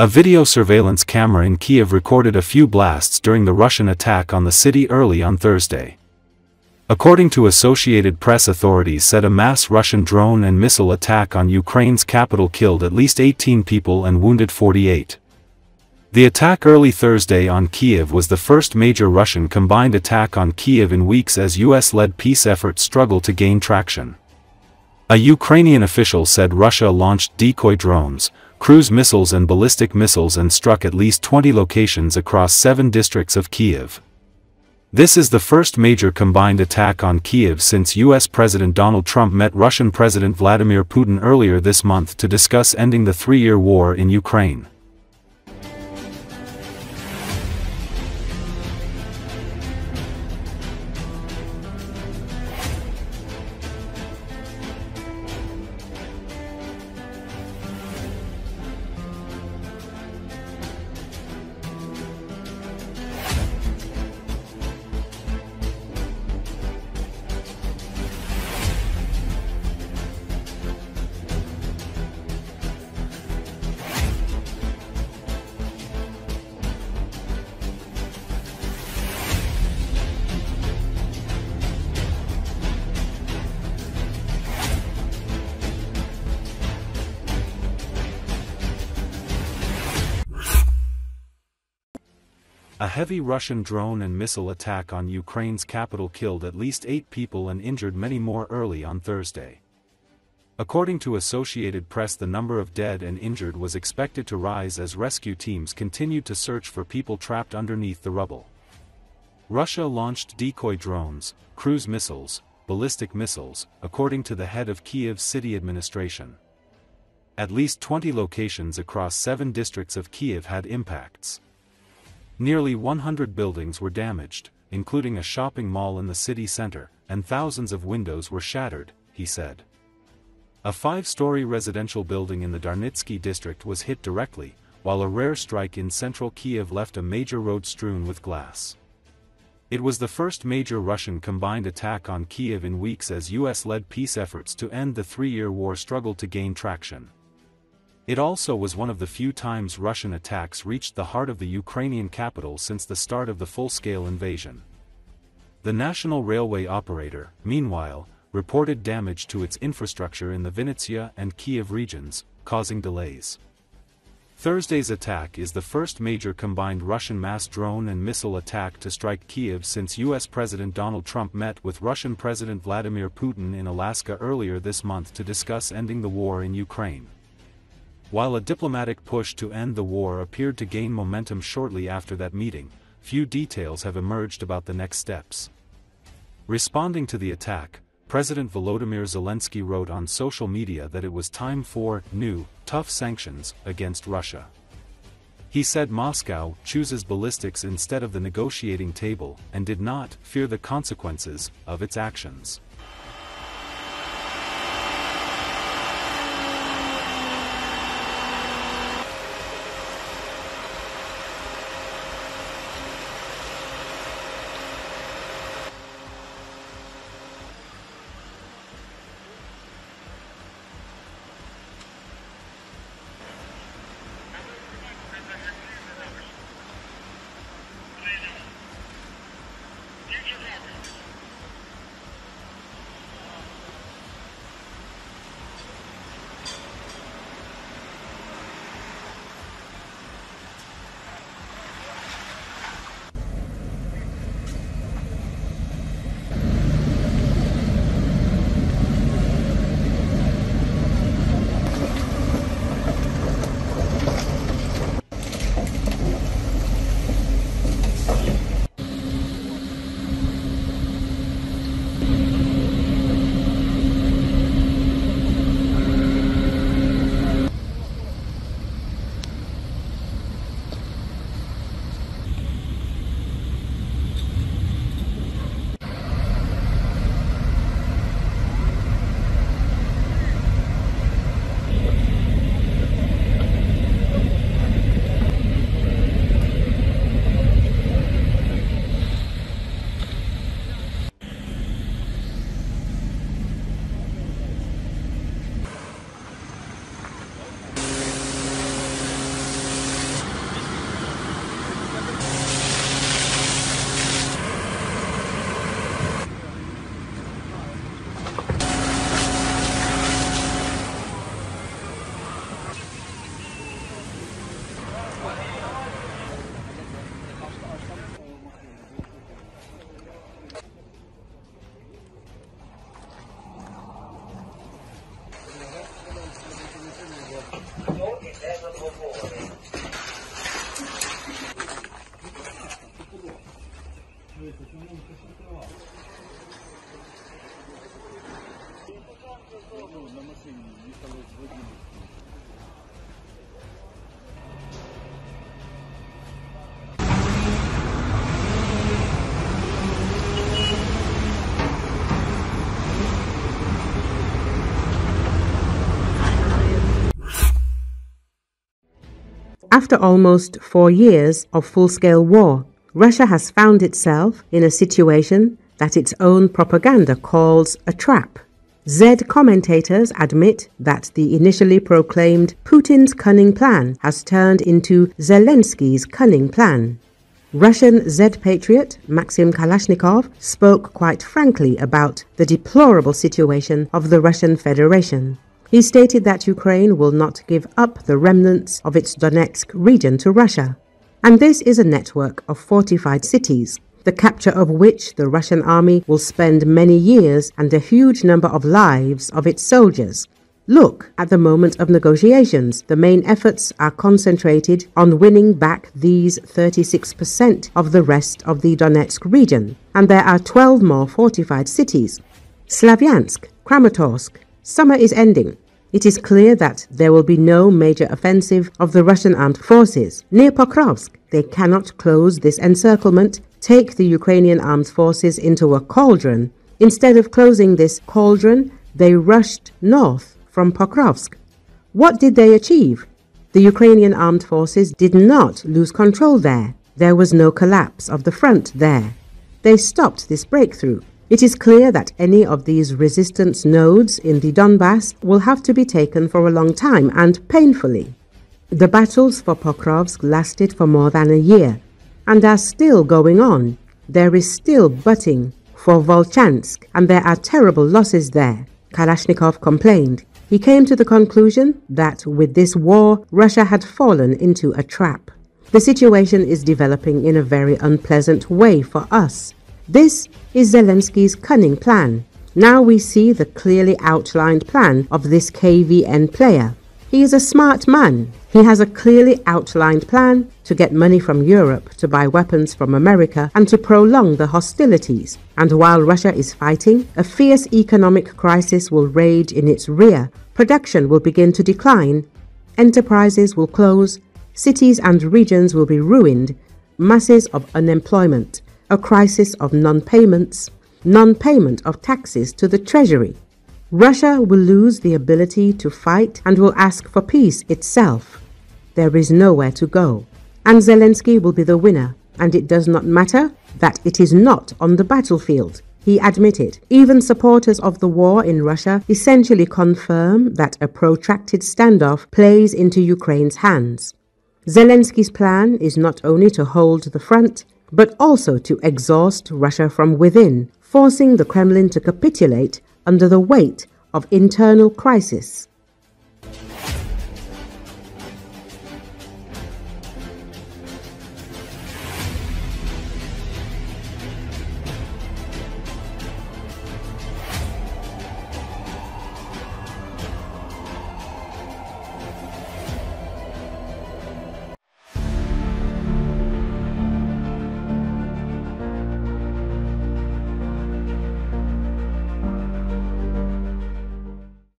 A video surveillance camera in Kiev recorded a few blasts during the Russian attack on the city early on Thursday. According to Associated Press, authorities said a mass Russian drone and missile attack on Ukraine's capital killed at least 18 people and wounded 48. The attack early Thursday on Kiev was the first major Russian combined attack on Kiev in weeks as US-led peace efforts struggle to gain traction. A Ukrainian official said Russia launched decoy drones, cruise missiles and ballistic missiles and struck at least 20 locations across 7 districts of Kiev. This is the first major combined attack on Kiev since US President Donald Trump met Russian President Vladimir Putin earlier this month to discuss ending the 3-year war in Ukraine. A heavy Russian drone and missile attack on Ukraine's capital killed at least 8 people and injured many more early on Thursday. According to Associated Press, the number of dead and injured was expected to rise as rescue teams continued to search for people trapped underneath the rubble. Russia launched decoy drones, cruise missiles, ballistic missiles, according to the head of Kiev's city administration. At least 20 locations across 7 districts of Kiev had impacts. Nearly 100 buildings were damaged, including a shopping mall in the city center, and thousands of windows were shattered, he said. A 5-story residential building in the Darnitsky district was hit directly, while a rare strike in central Kiev left a major road strewn with glass. It was the first major Russian combined attack on Kiev in weeks as US-led peace efforts to end the 3-year war struggled to gain traction. It also was one of the few times Russian attacks reached the heart of the Ukrainian capital since the start of the full-scale invasion. The national railway operator, meanwhile, reported damage to its infrastructure in the Vinnytsia and Kiev regions, causing delays. Thursday's attack is the first major combined Russian mass drone and missile attack to strike Kiev since US President Donald Trump met with Russian President Vladimir Putin in Alaska earlier this month to discuss ending the war in Ukraine. While a diplomatic push to end the war appeared to gain momentum shortly after that meeting, few details have emerged about the next steps. Responding to the attack, President Volodymyr Zelensky wrote on social media that it was time for new, tough sanctions against Russia. He said Moscow chooses ballistics instead of the negotiating table and did not fear the consequences of its actions. After almost 4 years of full-scale war, Russia has found itself in a situation that its own propaganda calls a trap. Z commentators admit that the initially proclaimed Putin's cunning plan has turned into Zelensky's cunning plan. Russian Z patriot Maxim Kalashnikov spoke quite frankly about the deplorable situation of the Russian Federation. He stated that Ukraine will not give up the remnants of its Donetsk region to Russia. And this is a network of fortified cities, the capture of which the Russian army will spend many years and a huge number of lives of its soldiers. Look, at the moment of negotiations, the main efforts are concentrated on winning back these 36% of the rest of the Donetsk region, and there are 12 more fortified cities. Slavyansk, Kramatorsk. Summer is ending. It is clear that there will be no major offensive of the Russian armed forces. Near Pokrovsk, they cannot close this encirclement, take the Ukrainian armed forces into a cauldron. Instead of closing this cauldron, they rushed north from Pokrovsk. What did they achieve? The Ukrainian armed forces did not lose control there. There was no collapse of the front there. They stopped this breakthrough. It is clear that any of these resistance nodes in the Donbass will have to be taken for a long time and painfully. The battles for Pokrovsk lasted for more than a year and are still going on. There is still butting for Volchansk and there are terrible losses there, Kalashnikov complained. He came to the conclusion that with this war, Russia had fallen into a trap. The situation is developing in a very unpleasant way for us. This is Zelensky's cunning plan. Now we see the clearly outlined plan of this KVN player. He is a smart man. He has a clearly outlined plan to get money from Europe, to buy weapons from America, and to prolong the hostilities. And while Russia is fighting, a fierce economic crisis will rage in its rear. Production will begin to decline. Enterprises will close. Cities and regions will be ruined. Masses of unemployment. A crisis of non-payments, non-payment of taxes to the treasury. Russia will lose the ability to fight and will ask for peace itself. There is nowhere to go. And Zelensky will be the winner, and it does not matter that it is not on the battlefield, he admitted. Even supporters of the war in Russia essentially confirm that a protracted standoff plays into Ukraine's hands. Zelensky's plan is not only to hold the front, but also to exhaust Russia from within, forcing the Kremlin to capitulate under the weight of internal crisis.